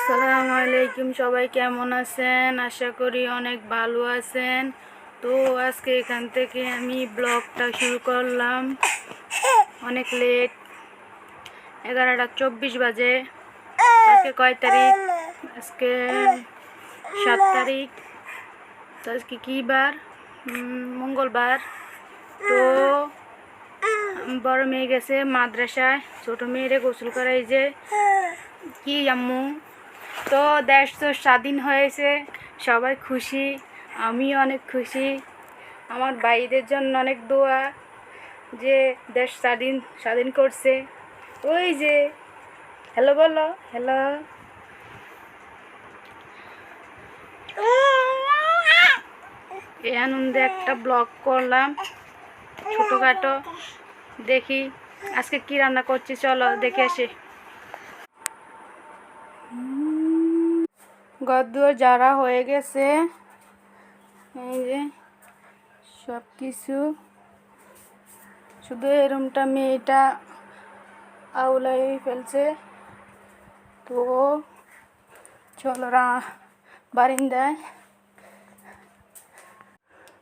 আসসালামু আলাইকুম, সবাই কেমন আছেন? আশা করি অনেক ভালো আছেন। তো আজকে এখান থেকে আমি ব্লগটা শুরু করলাম। অনেক লেট, 11:24 বাজে। আজকে কয় তারিখ? আজকে 7 তারিখ। তো আজকে কী বার? মঙ্গলবার। তো বড় মেয়ে গেছে মাদ্রাসায়, ছোট মেয়েরে গোসল করাই যে কি আম্মু। তো দেশ তো স্বাধীন হয়েছে, সবাই খুশি, আমি অনেক খুশি। আমার ভাইদের জন্য অনেক দোয়া যে দেশ স্বাধীন করছে। ওই যে হ্যালো বলো, হ্যালো। এই আনন্দে একটা ব্লগ করলাম ছোটোখাটো। দেখি আজকে কি রান্না করছি, চলো দেখে আসি। ঘরদুয়ার যারা হয়ে গেছে, এই যে সব কিছু, শুধু এই রুমটা মেয়েটা আউলাই ফেলছে। তো চলো বারিন্দায়।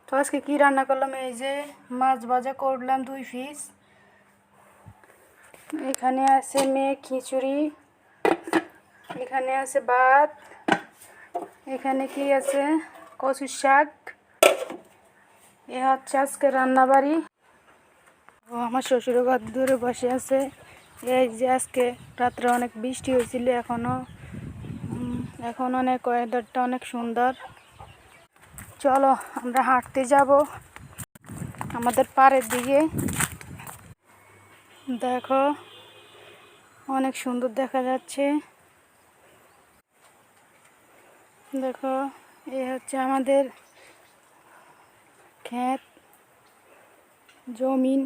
তো আজকে কী রান্না করলাম, এই যে মাছ ভাজা করলাম 2 পিস। এখানে আছে মেয়ে খিচুড়ি, এখানে আছে ভাত, এখানে কি আছে কচুর শাক। এ হচ্ছে আজকে রান্নাবাড়ি। ও আমার শ্বশুরের ঘর দূরে বসে আছে। এই যে আজকে রাত্রে অনেক বৃষ্টি হয়েছিল, এখন অনেক ওয়েদারটা অনেক সুন্দর। চলো আমরা হাঁটতে যাব আমাদের পাড়ের দিকে। দেখো অনেক সুন্দর দেখা যাচ্ছে। দেখো এই হচ্ছে আমাদের ক্ষেত, জমিন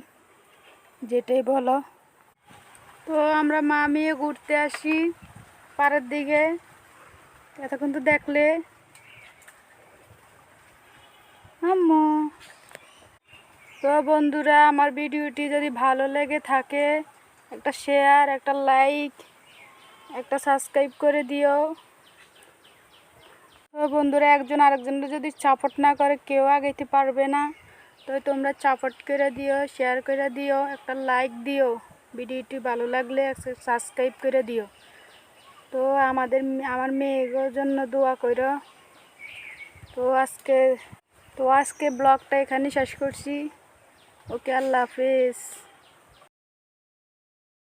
যেটাই বলো। তো আমরা মা মেয়ে ঘুরতে আসি পাড়ের দিকে, এতক্ষণ তো দেখলে আম্মু। তো বন্ধুরা, আমার ভিডিওটি যদি ভালো লেগে থাকে একটা শেয়ার, একটা লাইক, একটা সাবস্ক্রাইব করে দিও। তো বন্ধুরা, একজন আরেকজনের যদি সাপোর্ট না করে কেউ আগাইতে পারবে না। তো তোমরা সাপোর্ট করে দিও, শেয়ার করে দিও, একটা লাইক দিও, ভিডিওটি ভালো লাগলে একটা সাবস্ক্রাইব করে দিও। তো আমার মেয়ের জন্য দোয়া করো। তো আজকে ব্লগটা এখানে শেষ করছি। ওকে, আল্লাহ হাফেজ।